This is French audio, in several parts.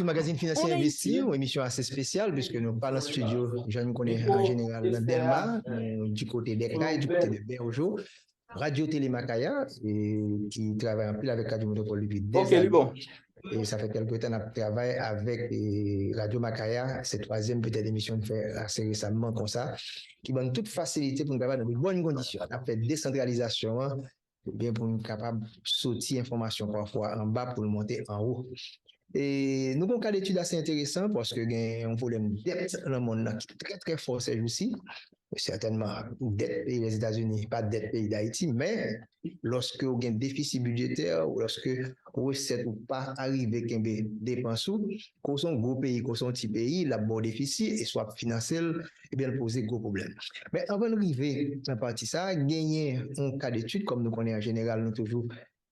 sur Magazine Financier Investi, une émission assez spéciale puisque nous parlons studio, je nous connais en général dans Delma, du côté des Cailles, du côté de Bergeau, Radio Télé Macaya, qui travaille en pile avec Radio Métropole depuis des années. Bon. Et ça fait quelque temps qu'on travaille avec Radio Macaya, c'est la troisième peut-être émission de fait assez récemment comme ça, qui donne toute facilité pour nous travailler dans de bonnes conditions. On a fait décentralisation, bien pour nous capables de sortir information parfois en bas pour le monter en haut. Et nous avons un cas d'étude assez intéressant parce que y a un problème de dette dans le monde qui est très très fort ces jours-ci. Certainement, dette pays des États-Unis, pas dette pays d'Haïti, mais lorsque vous avez un déficit budgétaire ou lorsque vous recettes ou pas arriver à des dépenses, qu'on sont gros pays, qu'on sont petits pays, la bon déficit et soit financier, et bien poser gros problèmes. Mais avant d'arriver à partie ça, gagner un cas d'étude comme nous connaissons en général, nous toujours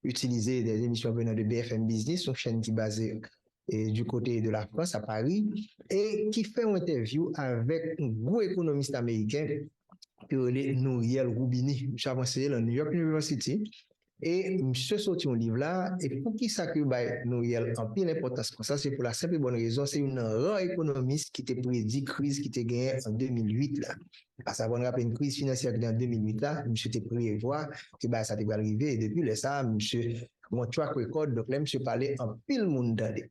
utiliser des émissions venant de BFM Business, une chaîne qui est basée du côté de la France, à Paris, et qui fait une interview avec un gros économiste américain, qui est Nouriel Roubini. Je suis avancé à New York University. Et je sorti un livre là, et pour qui ça que Nouriel en pile importance comme ça, c'est pour la simple et bonne raison, c'est une rare économiste qui t'a prédit crise qui t'a gagné en 2008 là. À savoir, on rappelle une crise financière qui en 2008 là, monsieur t'a prévoir que ça t'est arrivé, et depuis là, ça, monsieur, mon track record, donc là, monsieur parlait en pile monde d'aller.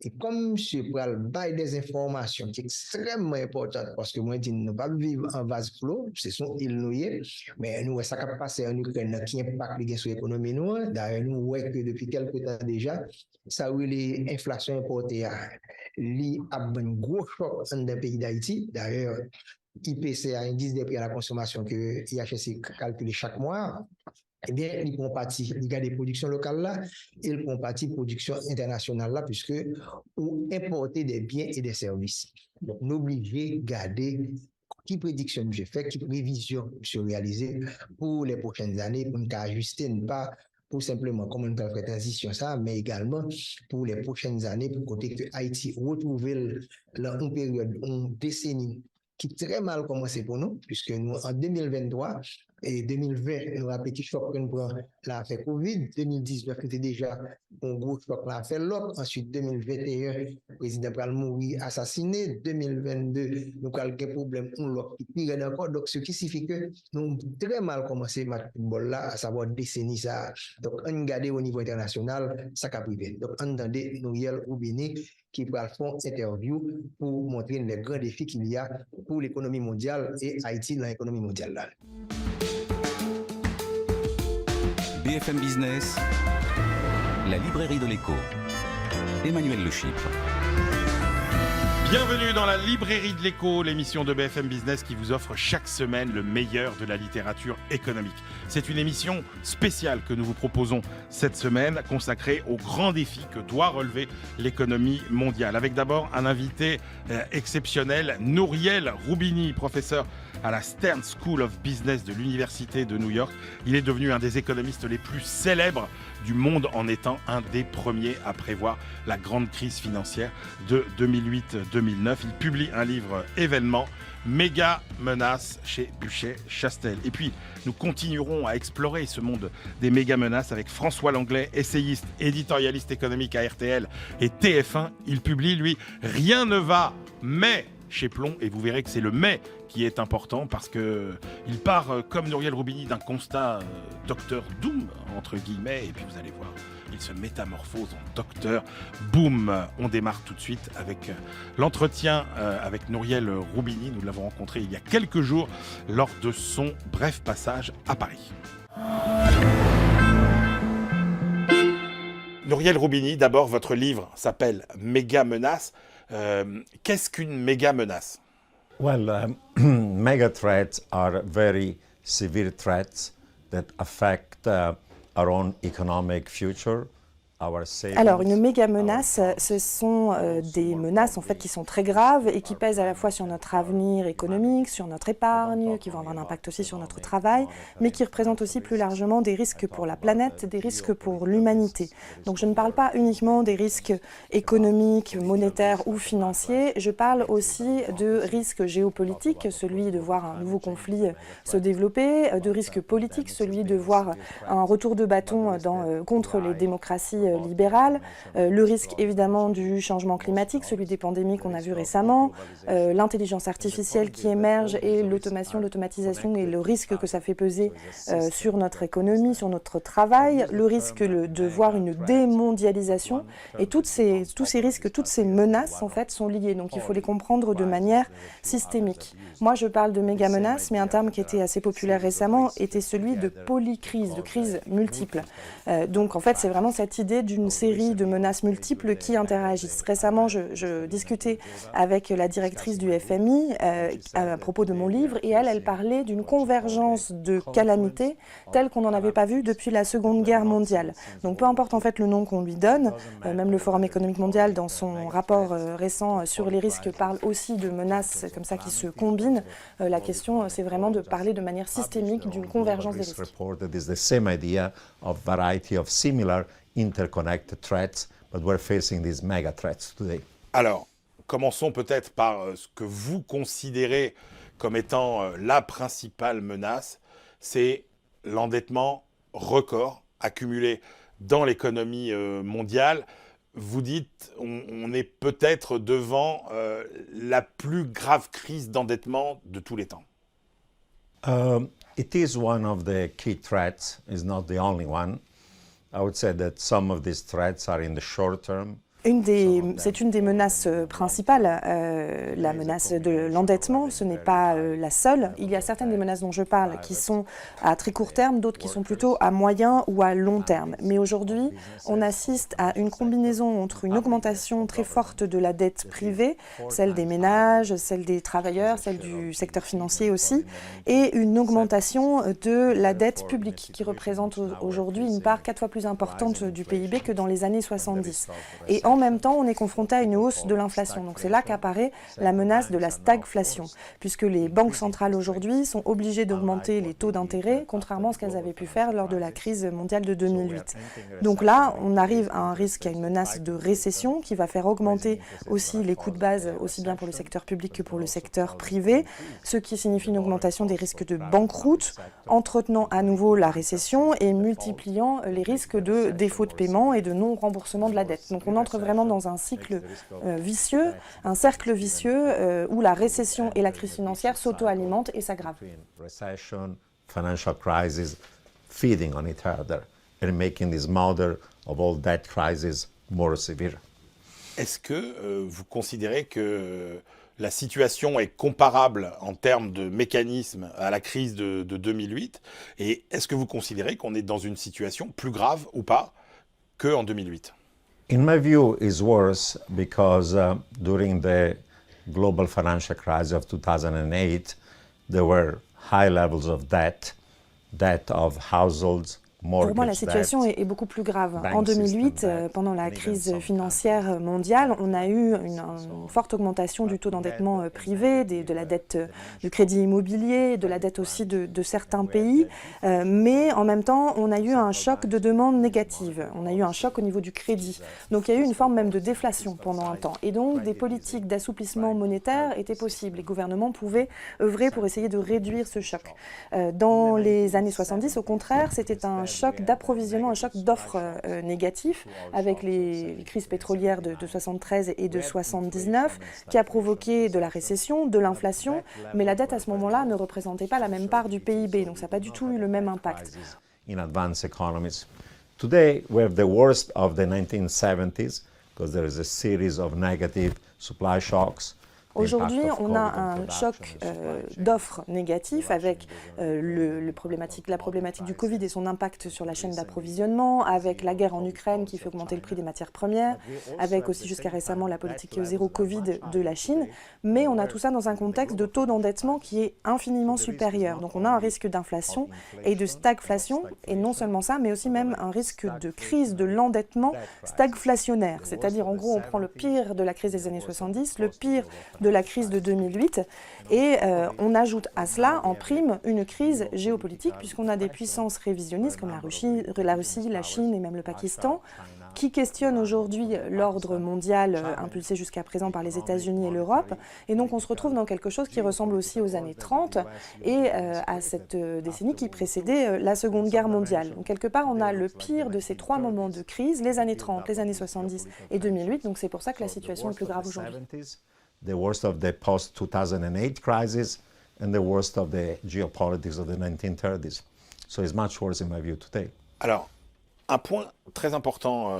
Et comme M. Pral bail des informations qui sont extrêmement importantes, parce que moi, je dis, nous ne pas vivre en vase clos, c'est son île nouée, mais nous, ça va passer en Ukraine qui impacte sur l'économie. D'ailleurs, nous voyons que depuis quelques temps déjà, ça a eu l'inflation importée, il a un gros choc dans le pays d'Haïti. D'ailleurs, IPC, indice des prix à la consommation que IHSC calcule chaque mois. Eh bien, ils prend partie, il y a des productions locales là, ils prend partie production internationale là, puisque ou importer des biens et des services. Donc, nous obligés de garder qui prédiction j'ai fait, qui prévision je réaliser pour les prochaines années, pour nous ajuster, pas pour simplement comment nous faire transition ça, mais également pour les prochaines années, pour côté que Haïti retrouve une période, une décennie qui très mal commencé pour nous, puisque nous, en 2023 et 2020, nous avons un petit choc que nous prenons la fait Covid. 2019, c'était déjà un gros choc la fait l'autre. Ensuite, 2021, le président Pral mourir assassiné. 2022, nous avons quelques problèmes pour l'autre qui pire encore. Donc, ce qui signifie que nous avons très mal commencé le football là, à savoir décennie ça. Donc, on regarde au niveau international, ça a privé. Donc, on entendait Nouriel Roubini qui va faire une interview pour montrer les grands défis qu'il y a pour l'économie mondiale et Haïti dans l'économie mondiale là. BFM Business, la librairie de l'écho. Emmanuel Le Chypre. Bienvenue dans la librairie de l'écho, l'émission de BFM Business qui vous offre chaque semaine le meilleur de la littérature économique. C'est une émission spéciale que nous vous proposons cette semaine, consacrée aux grands défis que doit relever l'économie mondiale. Avec d'abord un invité exceptionnel, Nouriel Roubini, professeur à la Stern School of Business de l'Université de New York. Il est devenu un des économistes les plus célèbres du monde en étant un des premiers à prévoir la grande crise financière de 2008-2009. Il publie un livre événement, Méga menaces chez Buchet-Chastel. Et puis, nous continuerons à explorer ce monde des méga menaces avec François Langlais, essayiste, éditorialiste économique à RTL et TF1. Il publie, lui, Rien ne va, mais chez Plomb, et vous verrez que c'est le mais qui est important parce que il part comme Nouriel Roubini d'un constat Docteur Doom entre guillemets, et puis vous allez voir, il se métamorphose en Docteur Boom. On démarre tout de suite avec l'entretien avec Nouriel Roubini. Nous l'avons rencontré il y a quelques jours lors de son bref passage à Paris. Nouriel Roubini, d'abord, votre livre s'appelle Méga menace. Qu'est-ce qu'une méga menace? Well, mega threats are very severe threats that affect our own economic future. Alors, une méga menace, ce sont des menaces en fait qui sont très graves et qui pèsent à la fois sur notre avenir économique, sur notre épargne, qui vont avoir un impact aussi sur notre travail, mais qui représentent aussi plus largement des risques pour la planète, des risques pour l'humanité. Donc, je ne parle pas uniquement des risques économiques, monétaires ou financiers, je parle aussi de risques géopolitiques, celui de voir un nouveau conflit se développer, de risques politiques, celui de voir un retour de bâton contre les démocraties libérale, le risque évidemment du changement climatique, celui des pandémies qu'on a vu récemment, l'intelligence artificielle qui émerge et l'automatisation et le risque que ça fait peser sur notre économie, sur notre travail, le risque de voir une démondialisation, et tous ces risques, toutes ces menaces en fait sont liées, donc il faut les comprendre de manière systémique. Moi je parle de méga menaces, mais un terme qui était assez populaire récemment était celui de polycrise, de crise multiple. Donc en fait c'est vraiment cette idée d'une série de menaces multiples qui interagissent. Récemment je discutais avec la directrice du FMI à propos de mon livre, et elle parlait d'une convergence de calamités telle qu'on n'en avait pas vu depuis la Seconde Guerre mondiale. Donc peu importe en fait le nom qu'on lui donne, même le Forum économique mondial dans son rapport récent sur les risques parle aussi de menaces comme ça qui se combinent. La question c'est vraiment de parler de manière systémique d'une convergence des risques. Alors, commençons peut-être par ce que vous considérez comme étant la principale menace, c'est l'endettement record accumulé dans l'économie mondiale. Vous dites on est peut-être devant la plus grave crise d'endettement de tous les temps. It is one of the key threats, it's not the only one. I would say that some of these threats are in the short term. C'est une des menaces principales, la menace de l'endettement, ce n'est pas la seule. Il y a certaines des menaces dont je parle qui sont à très court terme, d'autres qui sont plutôt à moyen ou à long terme. Mais aujourd'hui, on assiste à une combinaison entre une augmentation très forte de la dette privée, celle des ménages, celle des travailleurs, celle du secteur financier aussi, et une augmentation de la dette publique qui représente aujourd'hui une part 4 fois plus importante du PIB que dans les années 70. Et en même temps, on est confronté à une hausse de l'inflation. Donc c'est là qu'apparaît la menace de la stagflation, puisque les banques centrales aujourd'hui sont obligées d'augmenter les taux d'intérêt, contrairement à ce qu'elles avaient pu faire lors de la crise mondiale de 2008. Donc là, on arrive à un risque, à une menace de récession qui va faire augmenter aussi les coûts de base, aussi bien pour le secteur public que pour le secteur privé, ce qui signifie une augmentation des risques de banqueroute, entretenant à nouveau la récession et multipliant les risques de défaut de paiement et de non-remboursement de la dette. Donc on entre vraiment dans un cycle vicieux, un cercle vicieux où la récession et la crise financière s'auto-alimentent et s'aggravent. Recession, financial crisis, feeding on each other and making this mother of all debt crises more severe. Est-ce que vous considérez que la situation est comparable en termes de mécanisme à la crise de 2008? Et est-ce que vous considérez qu'on est dans une situation plus grave ou pas qu'en 2008? In my view, it's worse because during the global financial crisis of 2008, there were high levels of debt of households. Pour moi, la situation est beaucoup plus grave. En 2008, pendant la crise financière mondiale, on a eu une forte augmentation du taux d'endettement privé, de la dette du crédit immobilier, de la dette aussi de certains pays. Mais en même temps, on a eu un choc de demande négative. On a eu un choc au niveau du crédit. Donc il y a eu une forme même de déflation pendant un temps. Et donc des politiques d'assouplissement monétaire étaient possibles. Les gouvernements pouvaient œuvrer pour essayer de réduire ce choc. Dans les années 70, au contraire, c'était un choc d'approvisionnement, un choc d'offres négatifs avec les crises pétrolières de 73 et de 79 qui a provoqué de la récession, de l'inflation, mais la dette à ce moment-là ne représentait pas la même part du PIB, donc ça n'a pas du tout eu le même impact. In advanced economies. Today we have the worst of the 1970s because there is a series of negative supply shocks. Aujourd'hui, on a un choc d'offres négatifs avec la problématique du Covid et son impact sur la chaîne d'approvisionnement, avec la guerre en Ukraine qui fait augmenter le prix des matières premières, avec aussi jusqu'à récemment la politique zéro Covid de la Chine. Mais on a tout ça dans un contexte de taux d'endettement qui est infiniment supérieur. Donc on a un risque d'inflation et de stagflation, et non seulement ça, mais aussi même un risque de crise de l'endettement stagflationnaire. C'est-à-dire en gros, on prend le pire de la crise des années 70, le pire de la crise de 2008 et on ajoute à cela en prime une crise géopolitique puisqu'on a des puissances révisionnistes comme la Russie, la Chine et même le Pakistan qui questionnent aujourd'hui l'ordre mondial impulsé jusqu'à présent par les États-Unis et l'Europe. Et donc on se retrouve dans quelque chose qui ressemble aussi aux années 30 et à cette décennie qui précédait la Seconde Guerre mondiale. Donc quelque part, on a le pire de ces trois moments de crise, les années 30, les années 70 et 2008. Donc c'est pour ça que la situation est plus grave aujourd'hui. The worst of the post-2008 crisis and the worst of the geopolitics of the 1930s. So it's much worse in my view today. Alors, un point très important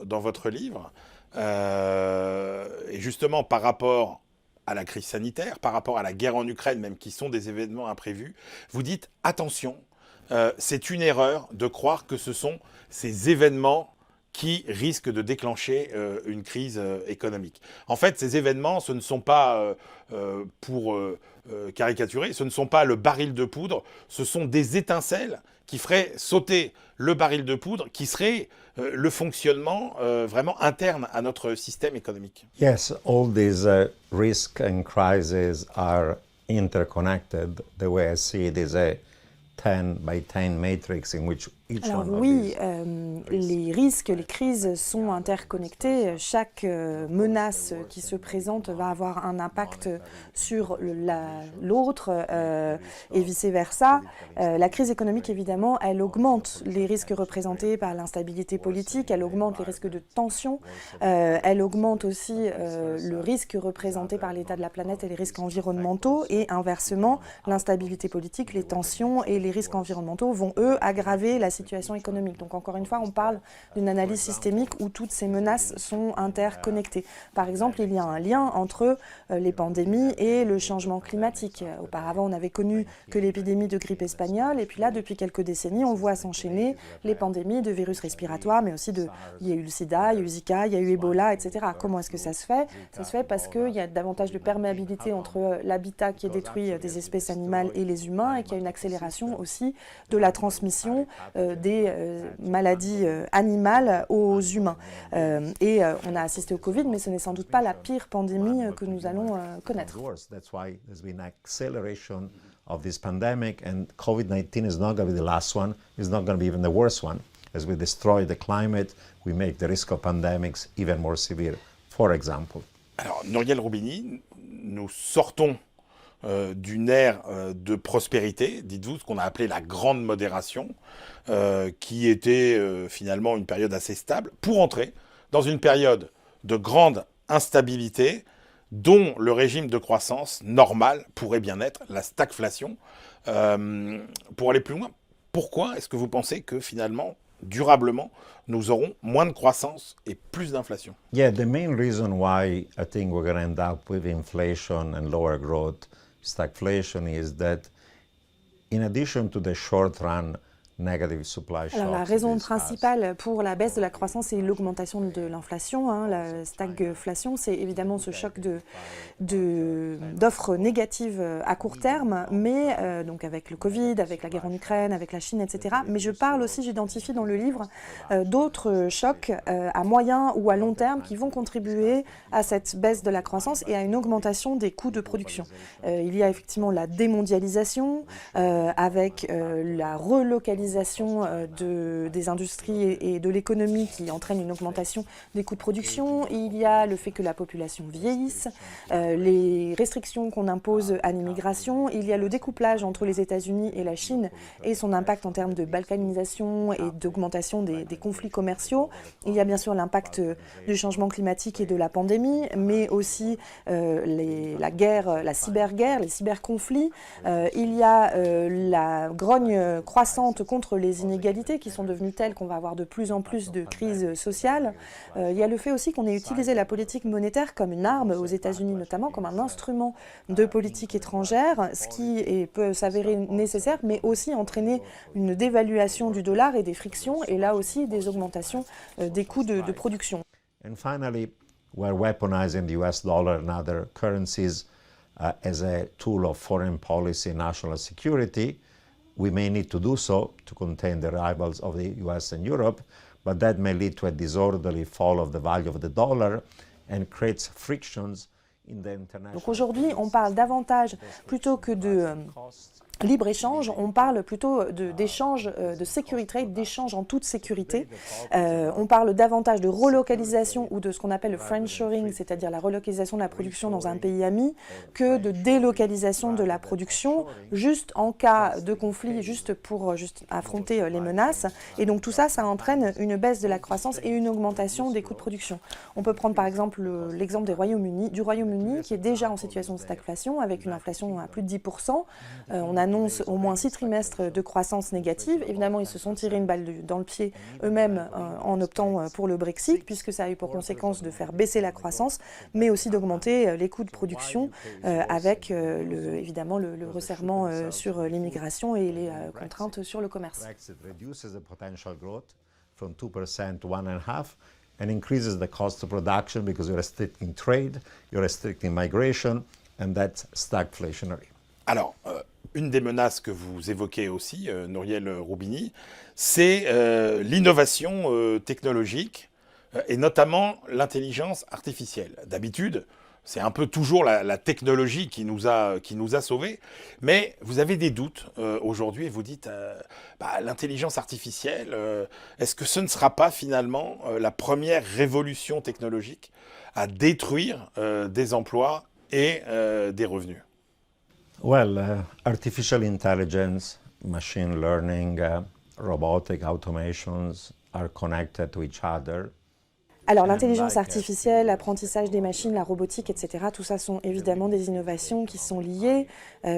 dans votre livre, et justement par rapport à la crise sanitaire, par rapport à la guerre en Ukraine même, qui sont des événements imprévus, vous dites « Attention, c'est une erreur de croire que ce sont ces événements qui risquent de déclencher une crise économique. » En fait, ces événements, ce ne sont pas, pour caricaturer, ce ne sont pas le baril de poudre, ce sont des étincelles qui feraient sauter le baril de poudre, qui serait le fonctionnement vraiment interne à notre système économique. Yes, all these risks and crises are interconnected. The way I see it is a 10 by 10 matrix in which each Alors one of oui, these les risques, les crises sont interconnectés. Chaque menace qui se présente va avoir un impact sur l'autre et vice-versa. La crise économique, évidemment, elle augmente les risques représentés par l'instabilité politique, elle augmente les risques de tension, elle augmente aussi le risque représenté par l'état de la planète et les risques environnementaux. Et inversement, l'instabilité politique, les tensions et les risques environnementaux vont, eux, aggraver la situation économique. Donc encore une fois, on parle d'une analyse systémique où toutes ces menaces sont interconnectées. Par exemple, il y a un lien entre les pandémies et le changement climatique. Auparavant, on n'avait connu que l'épidémie de grippe espagnole, et puis là, depuis quelques décennies, on voit s'enchaîner les pandémies de virus respiratoires, mais aussi il y a eu le sida, il y a eu Zika, il y a eu Ebola, etc. Comment est-ce que ça se fait? Ça se fait parce qu'il y a davantage de perméabilité entre l'habitat qui est détruit des espèces animales et les humains, et qu'il y a une accélération aussi de la transmission des maladies animales aux humains. On a assisté au Covid, mais ce n'est sans doute pas la pire pandémie que nous allons connaître. That's why there's been an acceleration of this pandemic, and COVID-19 is not going to be the last one. It's not going to be even the worst one. As we destroy the climate, we make the risk of pandemics even more severe, for example. Alors, Muriel Roubini, nous sortons d'une ère de prospérité, dites-vous, ce qu'on a appelé la grande modération, qui était finalement une période assez stable, pour entrer dans une période de grande instabilité, dont le régime de croissance normal pourrait bien être la stagflation. Pour aller plus loin, pourquoi est-ce que vous pensez que finalement, durablement, nous aurons moins de croissance et plus d'inflation? Yeah, the main reason why I think we're going to end up with inflation and lower growth, stagflation, is that in addition to the short-run negative supply shocks. Alors, la raison principale pour la baisse de la croissance et l'augmentation de l'inflation, la stagflation, c'est évidemment ce choc d'offres négatives à court terme, mais donc avec le Covid, avec la guerre en Ukraine, avec la Chine, etc. Mais je parle aussi, j'identifie dans le livre d'autres chocs à moyen ou à long terme qui vont contribuer à cette baisse de la croissance et à une augmentation des coûts de production. Il y a effectivement la démondialisation avec la relocalisation des industries et de l'économie qui entraîne une augmentation des coûts de production. Il y a le fait que la population vieillisse, les restrictions qu'on impose à l'immigration. Il y a le découplage entre les États-Unis et la Chine et son impact en termes de balkanisation et d'augmentation des conflits commerciaux. Il y a bien sûr l'impact du changement climatique et de la pandémie, mais aussi la guerre, la cyberguerre, les cyberconflits. Il y a la grogne croissante contre les inégalités qui sont devenues telles qu'on va avoir de plus en plus de crises sociales. Il y a le fait aussi qu'on ait utilisé la politique monétaire comme une arme, aux États-Unis notamment, comme un instrument de politique étrangère, ce qui peut s'avérer nécessaire, mais aussi entraîner une dévaluation du dollar et des frictions, et là aussi des augmentations des coûts de production. And finally, we're weaponizing the US dollar and other currencies as a tool of foreign policy and national security. We may need to do so to contain the rivals of the US and Europe, but that may lead to a disorderly fall of the value of the dollar and creates frictions in the international. Donc aujourd'hui, on parle davantage, plutôt que de libre-échange, on parle plutôt d'échange, de security trade, d'échange en toute sécurité. On parle davantage de relocalisation ou de ce qu'on appelle le friendshoring, c'est-à-dire la relocalisation de la production dans un pays ami, que de délocalisation de la production, juste en cas de conflit, juste pour affronter les menaces. Et donc tout ça, ça entraîne une baisse de la croissance et une augmentation des coûts de production. On peut prendre par exemple l'exemple du Royaume-Uni qui est déjà en situation de stagflation avec une inflation à plus de 10%. On annonce au moins 6 trimestres de croissance négative. Évidemment, ils se sont tirés une balle dans le pied eux-mêmes en optant pour le Brexit, puisque ça a eu pour conséquence de faire baisser la croissance, mais aussi d'augmenter les coûts de production avec évidemment le resserrement sur l'immigration et les contraintes sur le commerce. From 2% to 1.5%, and increases the cost of production because you're restricting trade, you're restricting migration, and that's stagflationary. Alors, une des menaces que vous évoquez aussi, Nouriel Roubini, c'est l'innovation technologique et notamment l'intelligence artificielle. D'habitude, c'est un peu toujours la technologie qui nous a sauvés, mais vous avez des doutes aujourd'hui et vous dites l'intelligence artificielle, est-ce que ce ne sera pas finalement la première révolution technologique à détruire des emplois et des revenus? Well, artificial intelligence, machine learning, robotic automations are connected to each other. Alors l'intelligence artificielle, l'apprentissage des machines, la robotique, etc., tout ça sont évidemment des innovations qui sont liées.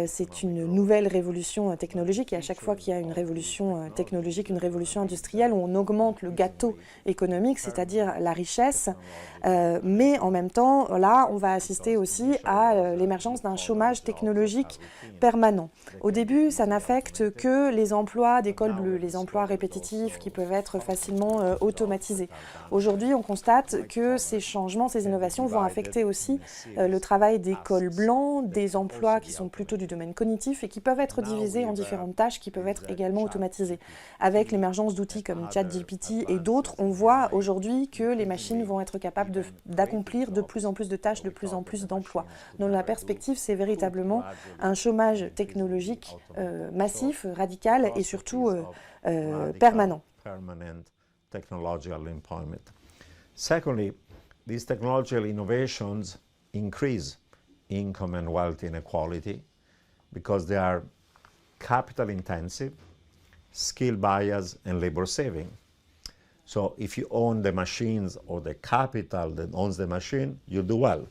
C'est une nouvelle révolution technologique et à chaque fois qu'il y a une révolution technologique, une révolution industrielle, où on augmente le gâteau économique, c'est-à-dire la richesse. Mais en même temps, là, on va assister aussi à l'émergence d'un chômage technologique permanent. Au début, ça n'affecte que les emplois des cols bleus, les emplois répétitifs qui peuvent être facilement automatisés. Aujourd'hui, on constate que ces changements, ces innovations vont affecter aussi le travail des cols blancs, des emplois qui sont plutôt du domaine cognitif et qui peuvent être divisés en différentes tâches qui peuvent être également automatisées. Avec l'émergence d'outils comme ChatGPT et d'autres, on voit aujourd'hui que les machines vont être capables d'accomplir de plus en plus de tâches, de plus en plus d'emplois. Donc la perspective, c'est véritablement un chômage technologique massif, radical et surtout permanent. Secondly, these technological innovations increase income and wealth inequality because they are capital intensive, skill bias, and labor saving. So if you own the machines or the capital that owns the machine, you do well.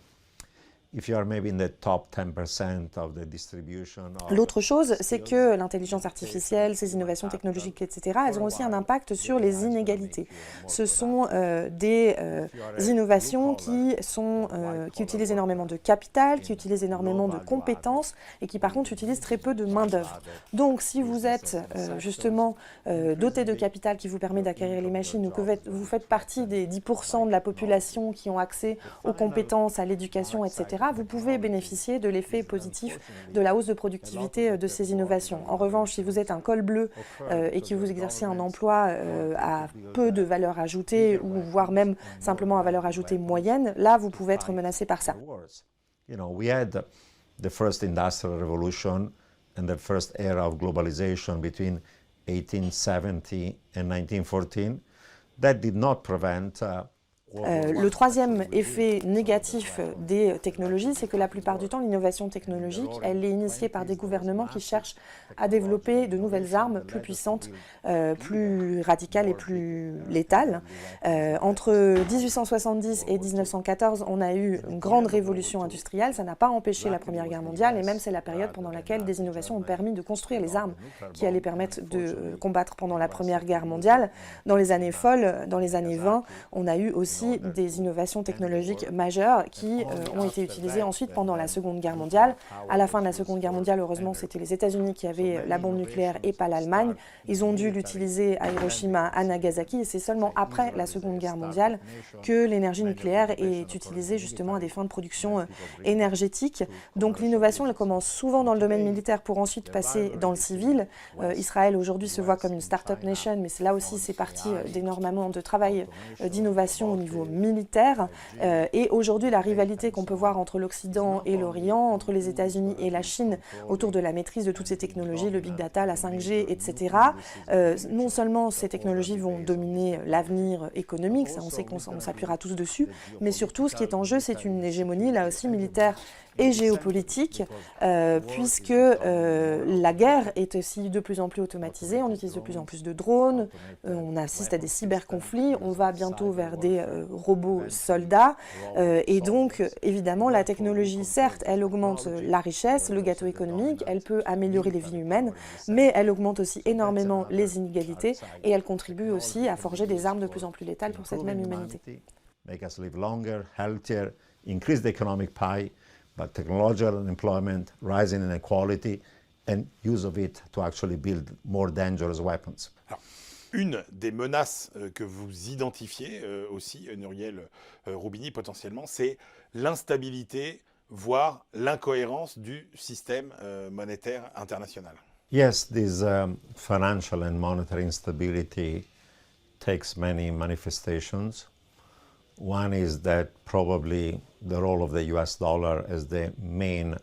If you are maybe in the top 10% of the distribution. L'autre chose, c'est que l'intelligence artificielle, ces innovations technologiques, etc., elles ont aussi un impact sur les inégalités. Ce sont des innovations qui utilisent énormément de capital, qui utilisent énormément de compétences et qui par contre utilisent très peu de main-d'œuvre. Donc si vous êtes justement doté de capital qui vous permet d'acquérir les machines ou que vous faites partie des 10% de la population qui ont accès aux compétences, à l'éducation, etc., vous pouvez bénéficier de l'effet positif de la hausse de productivité de ces innovations. En revanche, si vous êtes un col bleu et que vous exercez un emploi à peu de valeur ajoutée ou voire même simplement à valeur ajoutée moyenne, là, vous pouvez être menacé par ça. You know, we had the first industrial revolution and the first era of globalization between 1870 and 1914. That did not prevent le troisième effet négatif des technologies, c'est que la plupart du temps, l'innovation technologique, elle est initiée par des gouvernements qui cherchent à développer de nouvelles armes plus puissantes, plus radicales et plus létales. Entre 1870 et 1914, on a eu une grande révolution industrielle. Ça n'a pas empêché la Première Guerre mondiale et même c'est la période pendant laquelle des innovations ont permis de construire les armes qui allaient permettre de combattre pendant la Première Guerre mondiale. Dans les années folles, dans les années 20, on a eu aussi des innovations technologiques majeures qui ont été utilisées ensuite pendant la Seconde Guerre mondiale. À la fin de la Seconde Guerre mondiale, heureusement, c'était les États-Unis qui avaient la bombe nucléaire et pas l'Allemagne. Ils ont dû l'utiliser à Hiroshima, à Nagasaki, et c'est seulement après la Seconde Guerre mondiale que l'énergie nucléaire est utilisée justement à des fins de production énergétique. Donc l'innovation, elle commence souvent dans le domaine militaire pour ensuite passer dans le civil. Israël aujourd'hui se voit comme une start-up nation, mais là aussi c'est parti d'énormément de travail d'innovation au niveau niveau militaire. Et aujourd'hui, la rivalité qu'on peut voir entre l'Occident et l'Orient, entre les États-Unis et la Chine, autour de la maîtrise de toutes ces technologies, le big data, la 5G, etc. Non seulement ces technologies vont dominer l'avenir économique, ça on sait qu'on s'appuiera tous dessus, mais surtout ce qui est en jeu, c'est une hégémonie là aussi militaire et géopolitique, puisque la guerre est aussi de plus en plus automatisée, on utilise de plus en plus de drones, on assiste à des cyberconflits, on va bientôt vers des robots soldats, et donc évidemment la technologie, certes, elle augmente la richesse, le gâteau économique, elle peut améliorer les vies humaines, mais elle augmente aussi énormément les inégalités et elle contribue aussi à forger des armes de plus en plus létales pour cette même humanité. Make us live longer, healthier, increase the economic pie, but technological employment, rising inequality, and use of it to actually build more dangerous weapons. Alors, une des menaces que vous identifiez aussi, Muriel Roubini, potentiellement, c'est l'instabilité, voire l'incohérence du système monétaire international. Yes, this financial and monetary instability takes many manifestations. One is that probably the role of the US dollar as the main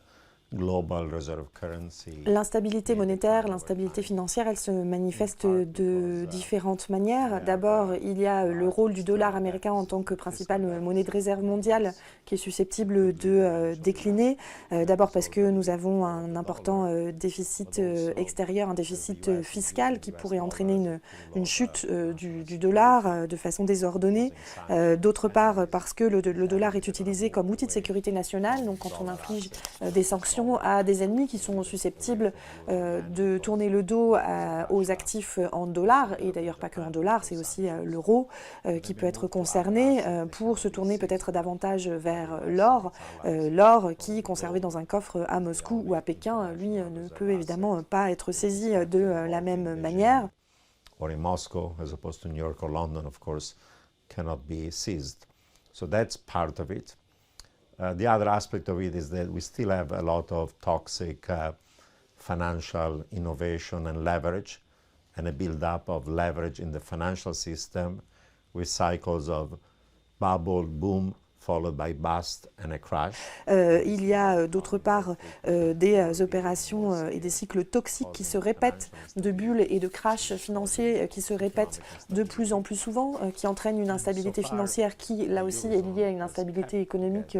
global reserve currency. L'instabilité monétaire, l'instabilité financière, elle se manifeste de différentes manières. D'abord, il y a le rôle du dollar américain en tant que principale monnaie de réserve mondiale qui est susceptible de décliner. D'abord parce que nous avons un important déficit extérieur, un déficit fiscal qui pourrait entraîner une chute du dollar de façon désordonnée. D'autre part, parce que le dollar est utilisé comme outil de sécurité nationale, donc quand on inflige des sanctions à des ennemis qui sont susceptibles de tourner le dos aux actifs en dollars, et d'ailleurs pas que en dollars, c'est aussi l'euro qui peut être concerné pour se tourner peut-être davantage vers l'or. L'or qui, conservé dans un coffre à Moscou ou à Pékin, lui ne peut évidemment pas être saisi de la même manière. Or in Moscow, as opposed to New York or London, of course, cannot be seized. So that's part of it. The other aspect of it is that we still have a lot of toxic financial innovation and leverage, and a build-up of leverage in the financial system with cycles of bubble, boom, followed by bust and a crash. Il y a d'autre part des opérations et des cycles toxiques qui se répètent, de bulles et de crash financiers qui se répètent de plus en plus souvent, qui entraînent une instabilité financière qui, là aussi, est liée à une instabilité économique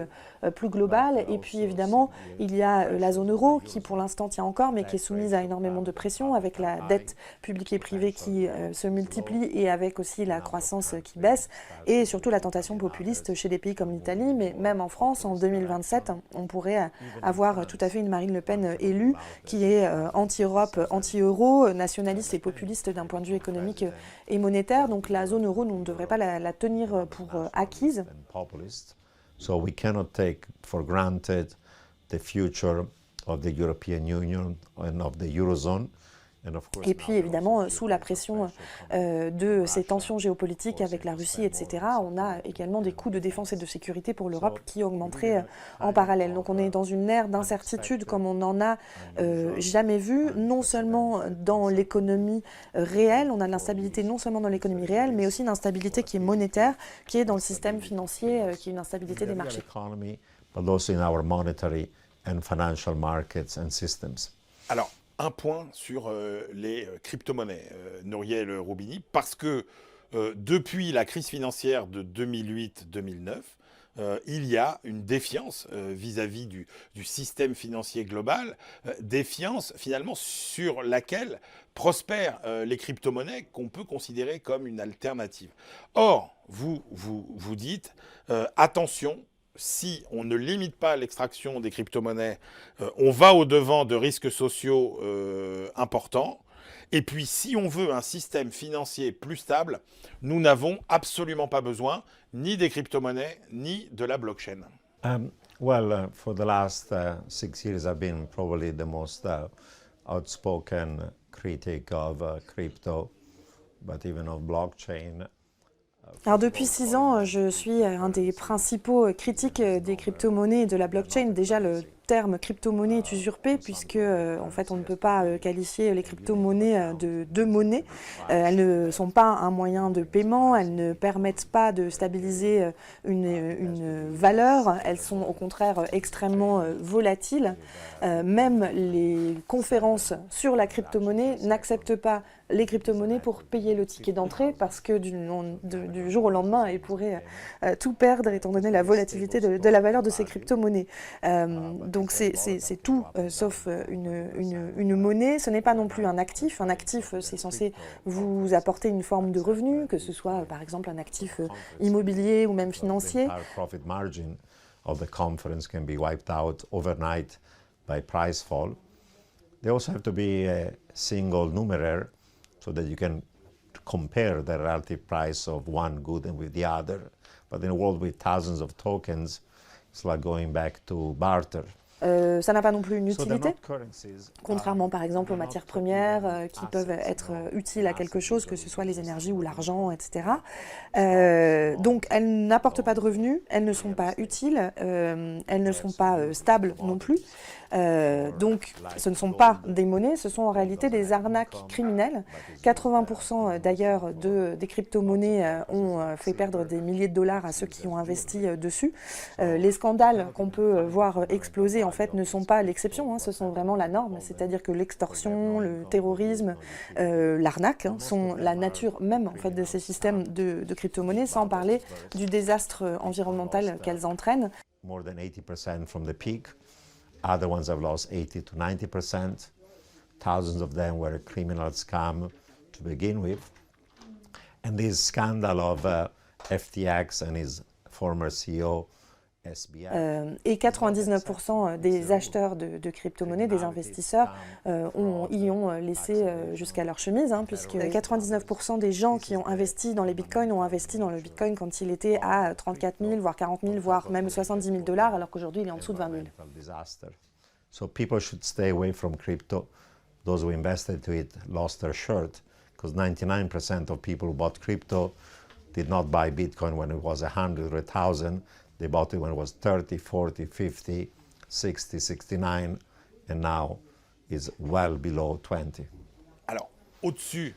plus globale. Et puis, évidemment, il y a la zone euro qui, pour l'instant, tient encore, mais qui est soumise à énormément de pression, avec la dette publique et privée qui se multiplie et avec aussi la croissance qui baisse, et surtout la tentation populiste chez des pays comme l'Italie, mais même en France, en 2027, on pourrait avoir tout à fait une Marine Le Pen élue qui est anti-Europe, anti-euro, nationaliste et populiste d'un point de vue économique et monétaire. Donc la zone euro, on ne devrait pas la tenir pour acquise. So we cannot take for granted the future of the European Union and of the Eurozone. Et puis évidemment, sous la pression de ces tensions géopolitiques avec la Russie, etc., on a également des coûts de défense et de sécurité pour l'Europe qui augmenteraient en parallèle. Donc on est dans une ère d'incertitude comme on n'en a jamais vu, non seulement dans l'économie réelle, on a de l'instabilité non seulement dans l'économie réelle, mais aussi une instabilité qui est monétaire, qui est dans le système financier, qui est une instabilité des marchés. But also in our monetary and financial markets and systems. Alors, un point sur les crypto-monnaies, Muriel Roubini, parce que depuis la crise financière de 2008-2009, il y a une défiance vis-à-vis du système financier global, défiance finalement sur laquelle prospèrent les crypto-monnaies qu'on peut considérer comme une alternative. Or, vous dites, attention, si on ne limite pas l'extraction des crypto-monnaies, on va au-devant de risques sociaux importants. Et puis, si on veut un système financier plus stable, nous n'avons absolument pas besoin ni des crypto-monnaies, ni de la blockchain. For the last 6 years, I've been probably the most outspoken critic of crypto, but even of blockchain. Alors depuis 6 ans, je suis un des principaux critiques des crypto-monnaies et de la blockchain. Déjà, terme crypto-monnaie est usurpé puisque en fait on ne peut pas qualifier les crypto-monnaies de monnaie. Elles ne sont pas un moyen de paiement, elles ne permettent pas de stabiliser une valeur, elles sont au contraire extrêmement volatiles. Même les conférences sur la crypto-monnaie n'acceptent pas les crypto-monnaies pour payer le ticket d'entrée parce que du jour au lendemain, elles pourraient tout perdre étant donné la volatilité de la valeur de ces crypto-monnaies. Donc c'est tout sauf une monnaie. Ce n'est pas non plus un actif. Un actif, c'est censé vous apporter une forme de revenu, que ce soit par exemple un actif immobilier ou même financier. Profit margin of the conference can be wiped out overnight by price fall. They also have to be a single numeraire so that you can compare the relative price of one good with the other. But in a world with thousands of tokens, it's like going back to barter. Ça n'a pas non plus une utilité, contrairement par exemple aux matières premières qui peuvent être utiles à quelque chose, que ce soit les énergies ou l'argent, etc. Donc elles n'apportent pas de revenus, elles ne sont pas utiles, elles ne sont pas stables non plus. Donc ce ne sont pas des monnaies, ce sont en réalité des arnaques criminelles. 80% d'ailleurs des crypto-monnaies ont fait perdre des milliers de dollars à ceux qui ont investi dessus. Les scandales qu'on peut voir exploser en fait ne sont pas l'exception, hein, ce sont vraiment la norme, c'est-à-dire que l'extorsion, le terrorisme, l'arnaque sont la nature même en fait de ces systèmes de crypto-monnaies, sans parler du désastre environnemental qu'elles entraînent. More than 80% from the peak. Other ones have lost 80 to 90%. Thousands of them were a criminal scam to begin with. And this scandal of FTX and his former CEO, SBF. Et 99% des acheteurs de crypto-monnaies, des investisseurs, y ont laissé jusqu'à leur chemise, hein, puisque 99% des gens qui ont investi dans les bitcoins ont investi dans le bitcoin quand il était à 34 000, voire 40 000, voire même 70 000 $, alors qu'aujourd'hui il est en dessous de 20 000. So people should stay away from crypto. Those who invested to it lost their shirt, because 99% of people who bought crypto did not buy Bitcoin when it was 100 or 1,000. They bought it when it was 30, 40, 50, 60, 69, and now is well below 20. Alors, au-dessus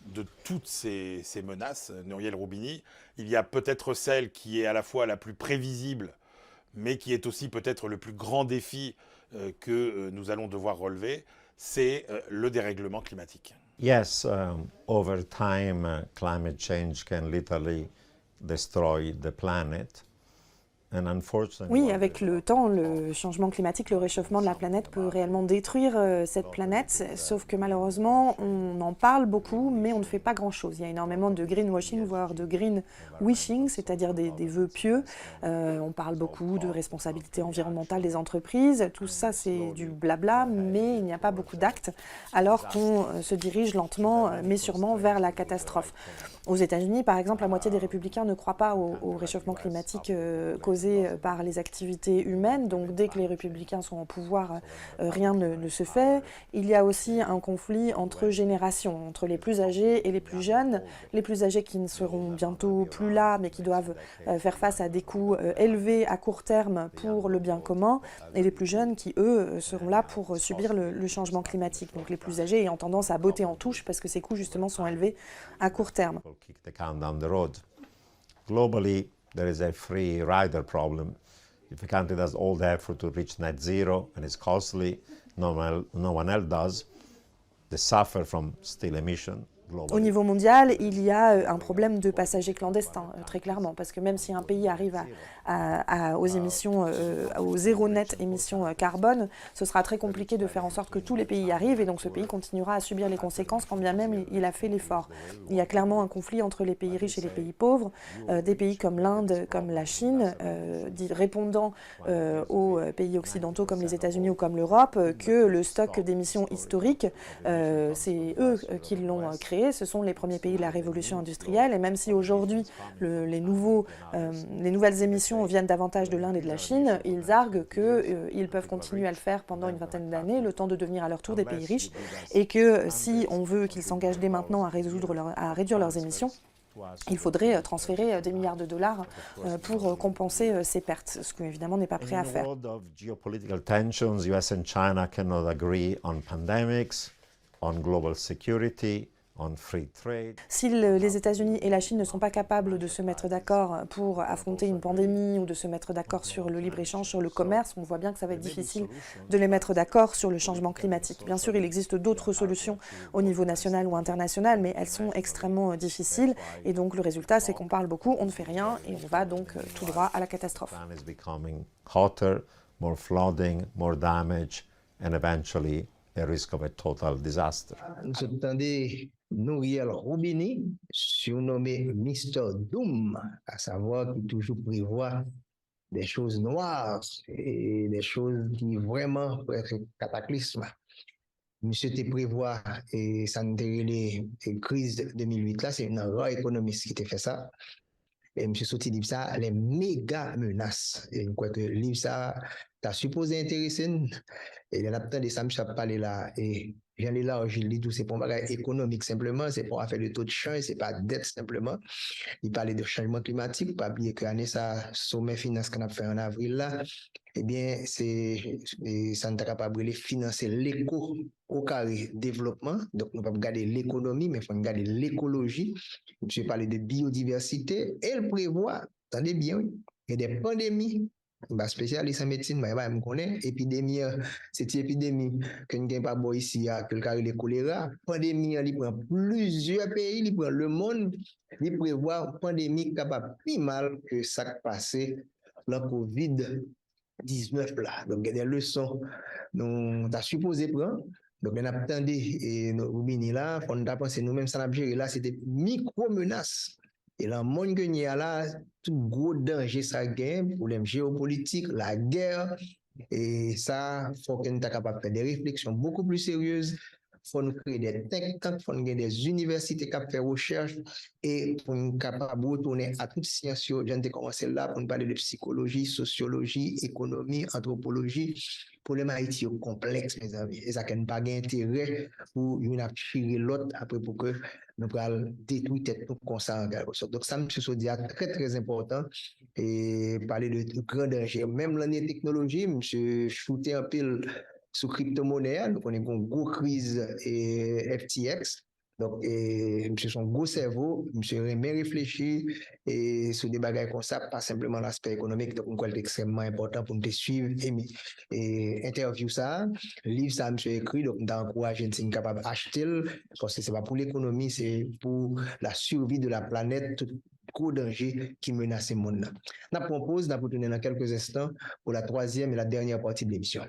de toutes ces menaces, Muriel Roubini, il y a peut-être celle qui est à la fois la plus prévisible, mais qui est aussi peut-être le plus grand défi que nous allons devoir relever, c'est le dérèglement climatique. Yes, over time, climate change can literally destroy the planet. Oui, avec le temps, le changement climatique, le réchauffement de la planète peut réellement détruire cette planète, sauf que malheureusement, on en parle beaucoup, mais on ne fait pas grand-chose. Il y a énormément de greenwashing, voire de green wishing, c'est-à-dire des vœux pieux. On parle beaucoup de responsabilité environnementale des entreprises. Tout ça, c'est du blabla, mais il n'y a pas beaucoup d'actes, alors qu'on se dirige lentement, mais sûrement, vers la catastrophe. Aux États-Unis, par exemple, la moitié des républicains ne croient pas au réchauffement climatique causé par les activités humaines. Donc dès que les républicains sont au pouvoir, rien ne se fait. Il y a aussi un conflit entre générations, entre les plus âgés et les plus jeunes. Les plus âgés qui ne seront bientôt plus là, mais qui doivent faire face à des coûts élevés à court terme pour le bien commun, et les plus jeunes qui, eux, seront là pour subir le changement climatique. Donc les plus âgés ayant tendance à botter en touche parce que ces coûts, justement, sont élevés à court terme. Kick the can down the road. Globally, there is a free rider problem. If a country does all the effort to reach net zero and it's costly, no one else does, they suffer from still emission. Au niveau mondial, il y a un problème de passagers clandestins, très clairement, parce que même si un pays arrive aux émissions, au zéro net émissions carbone, ce sera très compliqué de faire en sorte que tous les pays y arrivent, et donc ce pays continuera à subir les conséquences quand bien même il a fait l'effort. Il y a clairement un conflit entre les pays riches et les pays pauvres, des pays comme l'Inde, comme la Chine, répondant aux pays occidentaux comme les États-Unis ou comme l'Europe, que le stock d'émissions historiques, c'est eux qui l'ont créé. Ce sont les premiers pays de la révolution industrielle, et même si aujourd'hui les nouvelles émissions viennent davantage de l'Inde et de la Chine, ils arguent qu'ils peuvent continuer à le faire pendant une vingtaine d'années, le temps de devenir à leur tour des pays riches, et que si on veut qu'ils s'engagent dès maintenant à réduire leurs émissions, Il faudrait transférer des milliards de dollars pour compenser ces pertes, ce que évidemment n'est pas prêt à faire. In a world of geopolitical tensions, US and China cannot agree on pandemics, on global security, on free trade. Si les États-Unis et la Chine ne sont pas capables de se mettre d'accord pour affronter une pandémie ou de se mettre d'accord sur le libre-échange, sur le commerce, on voit bien que ça va être difficile de les mettre d'accord sur le changement climatique. Bien sûr, il existe d'autres solutions au niveau national ou international, mais elles sont extrêmement difficiles. Et donc le résultat, c'est qu'on parle beaucoup, on ne fait rien et on va donc tout droit à la catastrophe. The planet is becoming hotter, more flooding, more damage, and eventually a risk of a total disaster. Nous entendez Nouriel Roubini, surnommé Mr. Doom, à savoir qui toujours prévoit des choses noires et des choses qui vraiment peuvent être cataclysmes. Monsieur te prévoit et ça nous les crise de 2008 là, c'est une rare économiste qui t'a fait ça. Et monsieur Soti dit ça, les méga menaces. Et je crois que le livre ça, t'as supposé intéresser nous. Et il y a plein de ça, monsieur a parlé là. Et j'en ai là, je lis tout, c'est pour bagage économique simplement, c'est pour faire le taux de change, c'est pas dette simplement. Il parlait de changement climatique, pas oublier que l'année ça, sommet finance qu'on a fait en avril là, eh bien, c'est ça ne capable de financer l'éco au carré développement. Donc, nous ne pouvons pas regarder l'économie, mais il faut regarder l'écologie. Je parle de biodiversité. Elle prévoit, attendez bien, il y a des pandémies. Bah, spécialiste en médecine, bah, je connais, épidémie, c'est une épidémie que nous n'avons pas beau ici, que le carré de choléra. Pandémie, il prend plusieurs pays, il prend le monde, il prévoit une pandémie capable plus mal que ça qui passé la COVID-19 là. Donc, il y a des leçons nous avons supposé prendre. Donc, on a attendu et nous là, on a pensé nous-mêmes ça n'a géré là, c'était micro-menaces. Et dans le monde que nous avons là, tout gros danger ça gagne, problème géopolitique, la guerre. Et ça, il faut que nous soyons capables de faire des réflexions beaucoup plus sérieuses. Il faut nous créer des think tanks, il faut nous créer des universités qui font des recherches et pour nous capables de retourner à toute science. J'ai commencé là pour nous parler de psychologie, sociologie, économie, anthropologie. Pour les Haïti complexe, mes amis. Et ça n'a pas d'intérêt pour une appuyer l'autre après pour que nous puissions détruire tête nous comme ça en quelque sorte. Donc ça, monsieur Sodi, très très important. Et parler de grand danger. Même l'année technologie, monsieur shooté un peu sur crypto-monnaie, nous connaissons une grosse crise et FTX. Donc, monsieur son gros cerveau, monsieur remet réfléchir et sur des bagages comme ça, pas simplement l'aspect économique. Donc, on est extrêmement important pour nous suivre et interview ça. Livre ça, monsieur écrit, donc, nous encourageons de capable d'acheter parce que c'est pas pour l'économie, c'est pour la survie de la planète, tout gros danger qui menace le monde. On propose, on va tourner dans quelques instants pour la troisième et la dernière partie de l'émission.